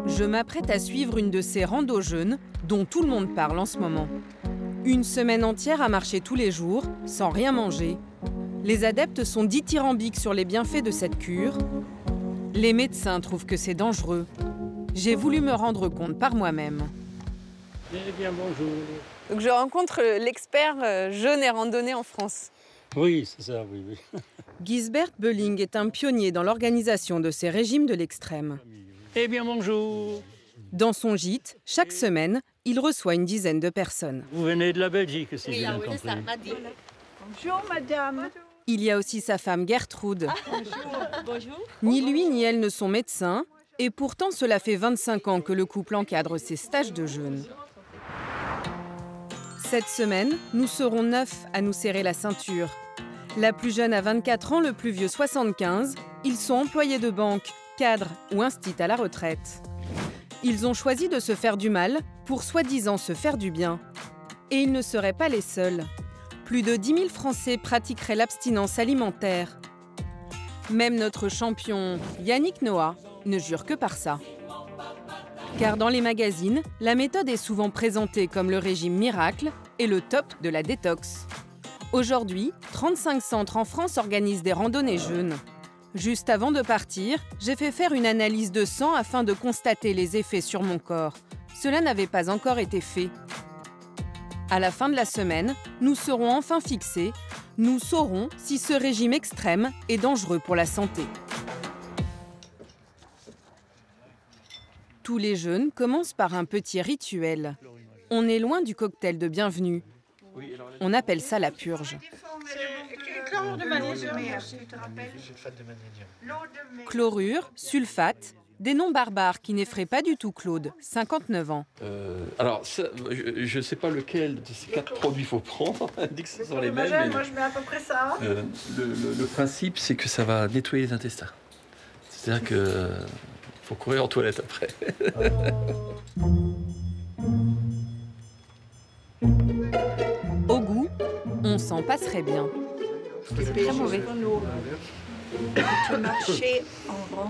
Je m'apprête à suivre une de ces randos jeunes dont tout le monde parle en ce moment. Une semaine entière à marcher tous les jours, sans rien manger. Les adeptes sont dithyrambiques sur les bienfaits de cette cure. Les médecins trouvent que c'est dangereux. J'ai voulu me rendre compte par moi-même. Eh bien, bonjour. Donc je rencontre l'expert jeûne et randonnée en France. Oui, c'est ça, oui, oui. Gisbert Bölling est un pionnier dans l'organisation de ces régimes de l'extrême. Eh bien, bonjour. Dans son gîte, chaque semaine, il reçoit une dizaine de personnes. Vous venez de la Belgique, si j'ai bien compris. Bonjour, madame. Il y a aussi sa femme Gertrude. Bonjour. Ni lui ni elle ne sont médecins, et pourtant cela fait 25 ans que le couple encadre ses stages de jeûne. Cette semaine, nous serons 9 à nous serrer la ceinture. La plus jeune a 24 ans, le plus vieux 75. Ils sont employés de banque, cadres ou instit à la retraite. Ils ont choisi de se faire du mal pour soi-disant se faire du bien. Et ils ne seraient pas les seuls. Plus de 10 000 Français pratiqueraient l'abstinence alimentaire. Même notre champion, Yannick Noah, ne jure que par ça. Car dans les magazines, la méthode est souvent présentée comme le régime miracle et le top de la détox. Aujourd'hui, 35 centres en France organisent des randonnées jeûnes. Juste avant de partir, j'ai fait faire une analyse de sang afin de constater les effets sur mon corps. Cela n'avait pas encore été fait. À la fin de la semaine, nous serons enfin fixés. Nous saurons si ce régime extrême est dangereux pour la santé. Tous les jeûnes commencent par un petit rituel. On est loin du cocktail de bienvenue. On appelle ça la purge. Chlorure, sulfate, des noms barbares qui n'effraient pas du tout Claude, 59 ans. Alors, ça, je ne sais pas lequel de ces 4 produits il faut prendre. On dit que ce sont les mêmes. Mais moi, je mets à peu près ça. le principe, c'est que ça va nettoyer les intestins. C'est-à-dire que faut courir en toilette après. Au goût, on s'en passerait bien. C'est très mauvais. Tu marchais en rang,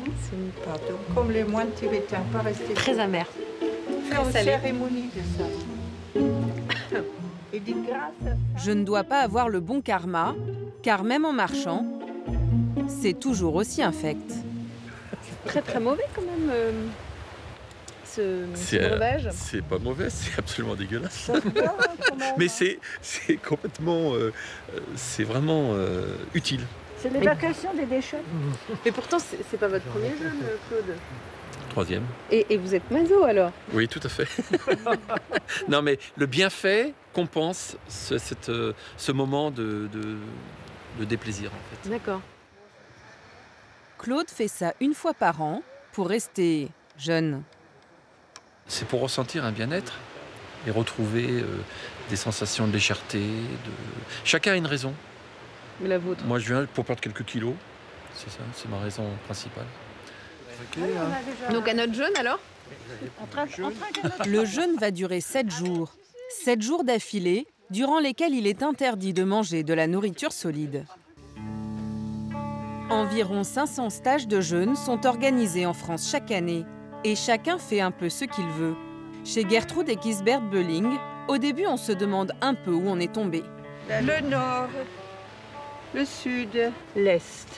pardon, comme les moines tibétains, pas rester Très amer. faire une cérémonie de ça. Et dit grâce. Je ne dois pas avoir le bon karma, car même en marchant, c'est toujours aussi infect. Très très mauvais quand même, ce breuvage. C'est pas mauvais, c'est absolument dégueulasse. Mais c'est complètement, c'est vraiment utile. C'est l'évacuation des déchets. Mais pourtant, c'est pas votre premier jeûne, Claude. 3e. Et vous êtes maso alors? Oui, tout à fait. Non, mais le bienfait compense ce moment de déplaisir, en fait. D'accord. Claude fait ça une fois par an pour rester jeune. C'est pour ressentir un bien-être et retrouver des sensations de légèreté. Chacun a une raison. Mais la vôtre? Moi, je viens pour perdre quelques kilos. C'est ça, c'est ma raison principale. Donc à notre jeûne alors? Le jeûne va durer 7 jours. 7 jours d'affilée, durant lesquels il est interdit de manger de la nourriture solide. Environ 500 stages de jeûne sont organisés en France chaque année. Et chacun fait un peu ce qu'il veut. Chez Gertrude et Gisbert Bölling, au début on se demande un peu où on est tombé. Le nord, le sud, l'est.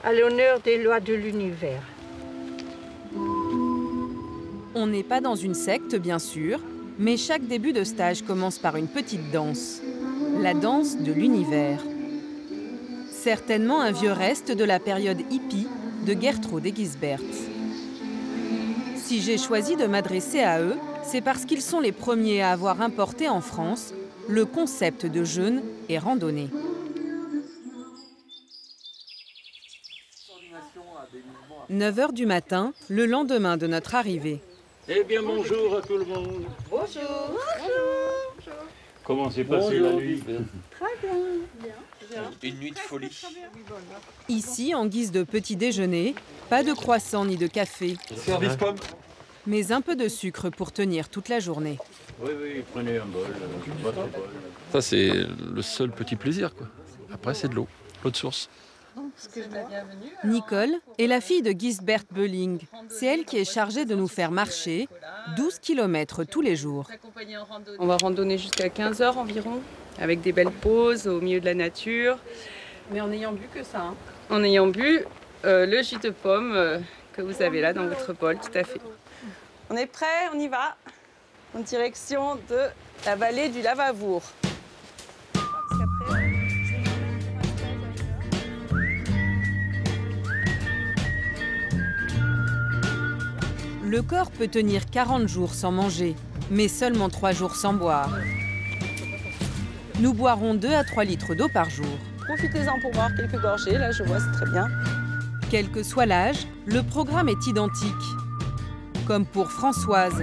À l'honneur des lois de l'univers. On n'est pas dans une secte, bien sûr, mais chaque début de stage commence par une petite danse. La danse de l'univers. Certainement un vieux reste de la période hippie de Gertrude et Gisbert. Si j'ai choisi de m'adresser à eux, c'est parce qu'ils sont les premiers à avoir importé en France le concept de jeûne et randonnée. « 9 h du matin, le lendemain de notre arrivée. Eh bien, bonjour à tout le monde. Bonjour. Comment s'est passée la nuit? Une nuit de folie. Ici, en guise de petit déjeuner, pas de croissant ni de café, Service pomme. mais un peu de sucre pour tenir toute la journée. Oui, prenez un bol, votre bol. Ça, c'est le seul petit plaisir, quoi. Après, c'est de l'eau de source. Nicole est la fille de Gisbert Bölling. C'est elle qui est chargée de nous faire marcher 12 km tous les jours. On va randonner jusqu'à 15 h environ, avec des belles pauses au milieu de la nature. Mais en ayant bu que ça. Hein. En ayant bu le jus de pomme que vous avez là dans votre bol, tout à fait. On est prêt, on y va. En direction de la vallée du Lavavour. Le corps peut tenir 40 jours sans manger, mais seulement 3 jours sans boire. Nous boirons 2 à 3 litres d'eau par jour. Profitez-en pour boire quelques gorgées, là je vois, c'est très bien. Quel que soit l'âge, le programme est identique. Comme pour Françoise.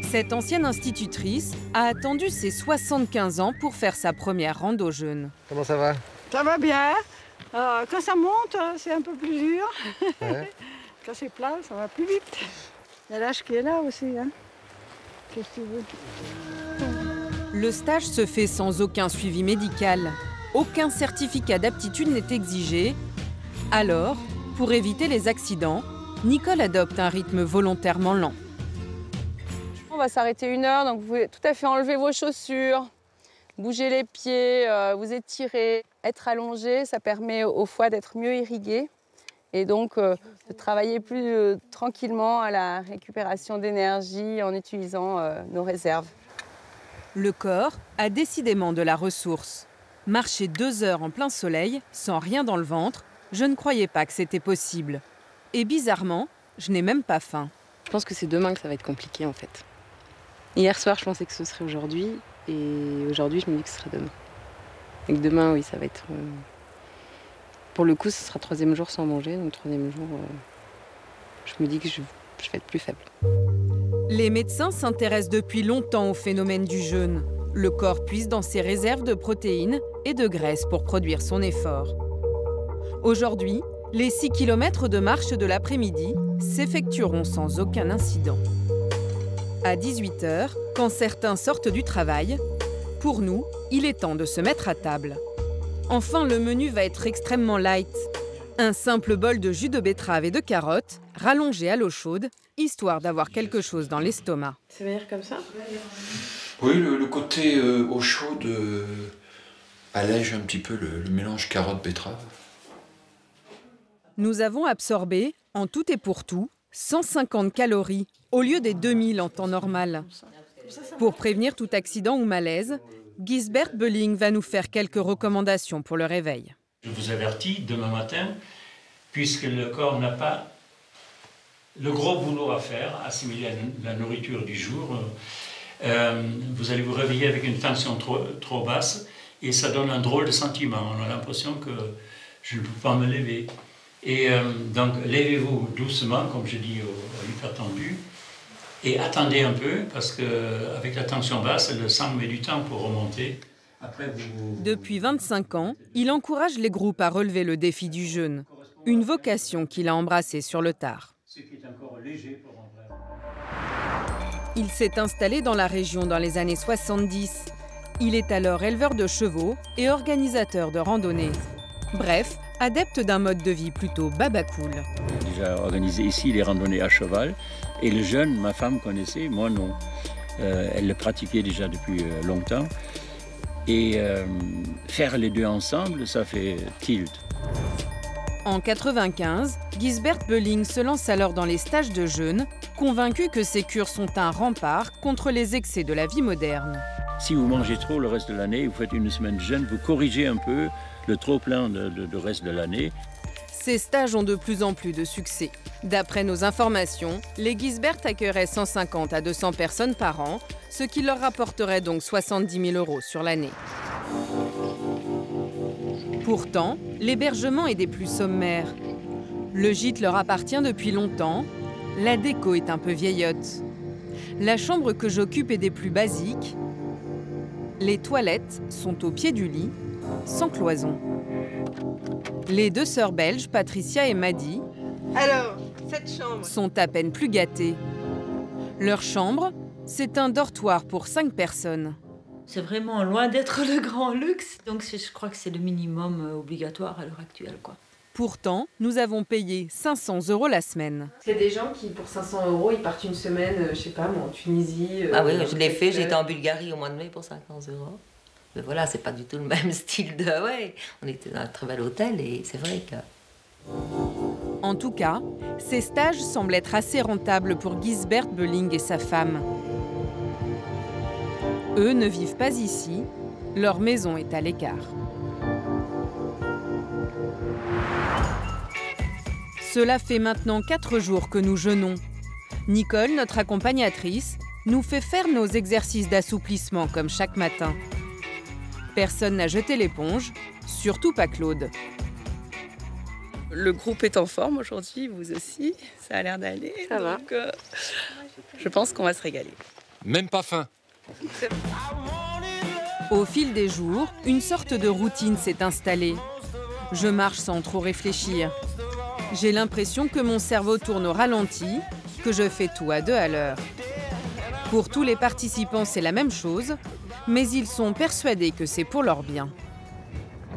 Cette ancienne institutrice a attendu ses 75 ans pour faire sa première rando jeûne. Comment ça va? Ça va bien. Quand ça monte, c'est un peu plus dur. Ouais. Quand c'est plat, ça va plus vite. Il y a l'âge qui est là aussi. Hein. Qu'est-ce que tu veux? Le stage se fait sans aucun suivi médical. Aucun certificat d'aptitude n'est exigé. Alors, pour éviter les accidents, Nicole adopte un rythme volontairement lent. On va s'arrêter 1 heure, donc vous pouvez tout à fait enlever vos chaussures, bouger les pieds, vous étirer. Être allongé, ça permet au foie d'être mieux irrigué et donc de travailler plus tranquillement à la récupération d'énergie en utilisant nos réserves. Le corps a décidément de la ressource. Marcher 2 heures en plein soleil, sans rien dans le ventre, je ne croyais pas que c'était possible. Et bizarrement, je n'ai même pas faim. Je pense que c'est demain que ça va être compliqué en fait. Hier soir, je pensais que ce serait aujourd'hui. Et aujourd'hui, je me dis que ce sera demain. Et que demain, oui, ça va être... Pour le coup, ce sera 3e jour sans manger. Donc 3e jour, je me dis que je vais être plus faible. Les médecins s'intéressent depuis longtemps au phénomène du jeûne. Le corps puise dans ses réserves de protéines et de graisses pour produire son effort. Aujourd'hui, les 6 km de marche de l'après-midi s'effectueront sans aucun incident. À 18 h, quand certains sortent du travail, pour nous, il est temps de se mettre à table. Enfin, le menu va être extrêmement light. Un simple bol de jus de betterave et de carottes, rallongé à l'eau chaude, histoire d'avoir quelque chose dans l'estomac. C'est meilleur comme ça? Oui, le côté eau chaude allège un petit peu le mélange carotte-betterave. Nous avons absorbé, en tout et pour tout, 150 calories, au lieu des 2000 en temps normal. Pour prévenir tout accident ou malaise, Gisbert Bölling va nous faire quelques recommandations pour le réveil. Je vous avertis, demain matin, puisque le corps n'a pas le gros boulot à faire, assimiler la nourriture du jour, vous allez vous réveiller avec une tension trop basse et ça donne un drôle de sentiment. On a l'impression que je ne peux pas me lever. Et donc, levez-vous doucement, comme je dis aux hypertendus, et attendez un peu, parce qu'avec la tension basse, le sang met du temps pour remonter. Après, Depuis 25 ans, il encourage les groupes à relever le défi du jeûne, une vocation qu'il a embrassée sur le tard. Ce qui est encore léger pour en vrai. Il s'est installé dans la région dans les années 70. Il est alors éleveur de chevaux et organisateur de randonnées. Bref, adepte d'un mode de vie plutôt babacool. J'ai déjà organisé ici les randonnées à cheval et le jeûne, ma femme connaissait, moi non. Elle le pratiquait déjà depuis longtemps. Et faire les deux ensemble, ça fait tilt. En 1995, Gisbert Bölling se lance alors dans les stages de jeûne, convaincu que ces cures sont un rempart contre les excès de la vie moderne. Si vous mangez trop le reste de l'année, vous faites une semaine de jeûne, vous corrigez un peu le trop-plein de reste de l'année. Ces stages ont de plus en plus de succès. D'après nos informations, les Gisbert accueilleraient 150 à 200 personnes par an, ce qui leur rapporterait donc 70 000 € sur l'année. Pourtant, l'hébergement est des plus sommaires. Le gîte leur appartient depuis longtemps, la déco est un peu vieillotte. La chambre que j'occupe est des plus basiques. Les toilettes sont au pied du lit, sans cloison. Les deux sœurs belges, Patricia et Maddy, Alors, cette chambre. sont à peine plus gâtées. Leur chambre, c'est un dortoir pour 5 personnes. C'est vraiment loin d'être le grand luxe, donc je crois que c'est le minimum obligatoire à l'heure actuelle, quoi. Pourtant, nous avons payé 500 € la semaine. Il y a des gens qui, pour 500 €, ils partent une semaine, je sais pas moi, en Tunisie. Ah oui, je l'ai fait, j'étais en Bulgarie au mois de mai pour 50 €. Mais voilà, c'est pas du tout le même style de... Ouais, on était dans un très bel hôtel et c'est vrai que... En tout cas, ces stages semblent être assez rentables pour Gisbert Bölling et sa femme. Eux ne vivent pas ici, leur maison est à l'écart. Cela fait maintenant 4 jours que nous jeûnons. Nicole, notre accompagnatrice, nous fait faire nos exercices d'assouplissement comme chaque matin. Personne n'a jeté l'éponge, surtout pas Claude. Le groupe est en forme aujourd'hui, vous aussi, ça a l'air d'aller. Ça va. Donc, je pense qu'on va se régaler. Même pas faim. Au fil des jours, une sorte de routine s'est installée. Je marche sans trop réfléchir. J'ai l'impression que mon cerveau tourne au ralenti, que je fais tout à 2 à l'heure. Pour tous les participants, c'est la même chose, mais ils sont persuadés que c'est pour leur bien.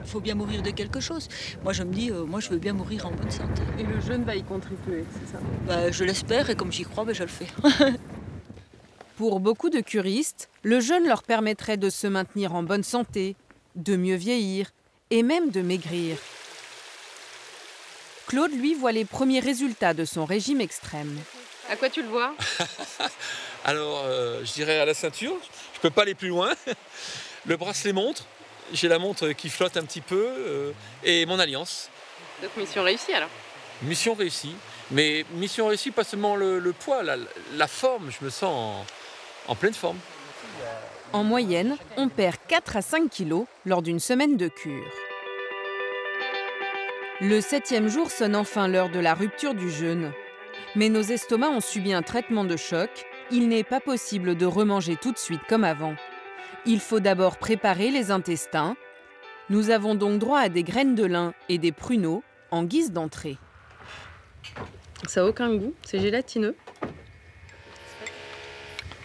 Il faut bien mourir de quelque chose. Moi, je me dis, moi, je veux bien mourir en bonne santé. Et le jeûne va y contribuer, c'est ça? Je l'espère et comme j'y crois, je le fais. Pour beaucoup de curistes, le jeûne leur permettrait de se maintenir en bonne santé, de mieux vieillir et même de maigrir. Claude, lui, voit les premiers résultats de son régime extrême. À quoi tu le vois? Alors, je dirais à la ceinture. Je peux pas aller plus loin. Le bracelet montre. J'ai la montre qui flotte un petit peu. Et mon alliance. Donc mission réussie alors? Mission réussie. Mais mission réussie, pas seulement le poids, la forme. Je me sens en pleine forme. En moyenne, on perd 4 à 5 kilos lors d'une semaine de cure. Le 7e jour sonne enfin l'heure de la rupture du jeûne. Mais nos estomacs ont subi un traitement de choc. Il n'est pas possible de remanger tout de suite comme avant. Il faut d'abord préparer les intestins. Nous avons donc droit à des graines de lin et des pruneaux en guise d'entrée. Ça n'a aucun goût, c'est gélatineux.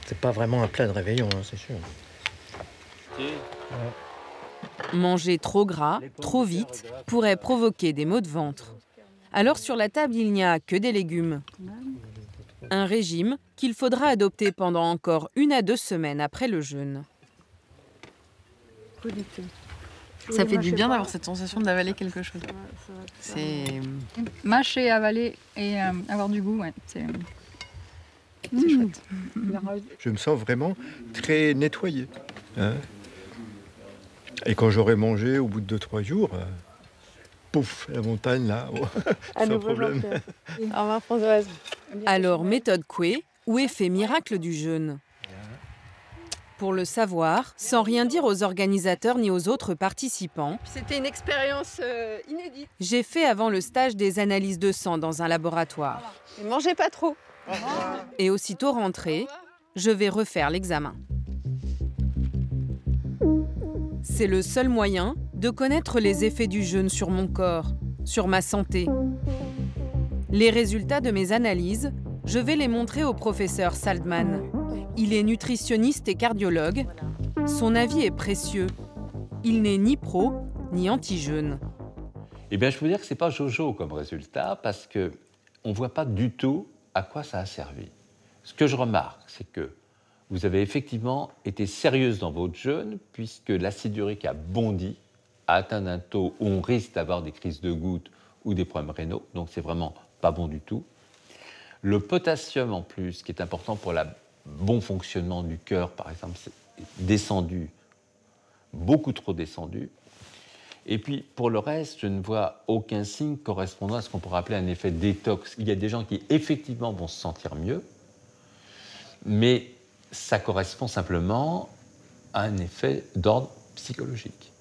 C'est pas vraiment un plat de réveillon, hein, c'est sûr. Manger trop gras, trop vite, pourrait provoquer des maux de ventre. Alors sur la table, il n'y a que des légumes. Un régime qu'il faudra adopter pendant encore 1 à 2 semaines après le jeûne. Ça fait du bien d'avoir cette sensation d'avaler quelque chose. C'est mâcher, avaler et avoir du goût, ouais. C'est chouette. Je me sens vraiment très nettoyé. Hein. Et quand j'aurai mangé au bout de 2-3 jours, pouf, la montagne là, sans problème. Au revoir Françoise. Alors méthode Coué ou effet miracle du jeûne? Pour le savoir, sans rien dire aux organisateurs ni aux autres participants, C'était une expérience inédite. j'ai fait avant le stage des analyses de sang dans un laboratoire. Et mangez pas trop. Et aussitôt rentrée, je vais refaire l'examen. C'est le seul moyen de connaître les effets du jeûne sur mon corps, sur ma santé. Les résultats de mes analyses, je vais les montrer au professeur Saldman. Il est nutritionniste et cardiologue. Son avis est précieux. Il n'est ni pro, ni anti-jeûne. Eh bien, je peux vous dire que ce n'est pas Jojo comme résultat parce qu'on ne voit pas du tout à quoi ça a servi. Ce que je remarque, c'est que vous avez effectivement été sérieuse dans votre jeûne puisque l'acide urique a bondi, a atteint un taux où on risque d'avoir des crises de gouttes ou des problèmes rénaux. Donc, c'est vraiment pas bon du tout. Le potassium, en plus, qui est important pour le bon fonctionnement du cœur, par exemple, c'est descendu, beaucoup trop descendu. Et puis, pour le reste, je ne vois aucun signe correspondant à ce qu'on pourrait appeler un effet détox. Il y a des gens qui, effectivement, vont se sentir mieux, mais ça correspond simplement à un effet d'ordre psychologique.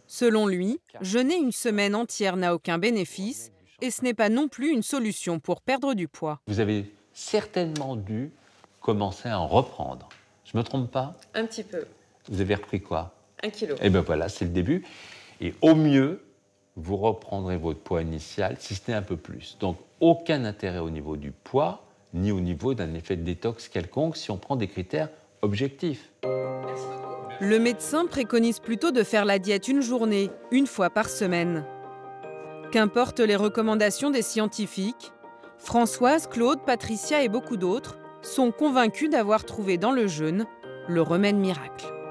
Selon lui, jeûner une semaine entière n'a aucun bénéfice et ce n'est pas non plus une solution pour perdre du poids. Vous avez certainement dû commencer à en reprendre. Je ne me trompe pas? Un petit peu. Vous avez repris quoi? 1 kilo. Eh bien voilà, c'est le début. Et au mieux, vous reprendrez votre poids initial, si ce n'est un peu plus. Donc, aucun intérêt au niveau du poids, ni au niveau d'un effet de détox quelconque, si on prend des critères objectifs. Le médecin préconise plutôt de faire la diète une journée, 1 fois par semaine. Qu'importent les recommandations des scientifiques, Françoise, Claude, Patricia et beaucoup d'autres sont convaincus d'avoir trouvé dans le jeûne le remède miracle.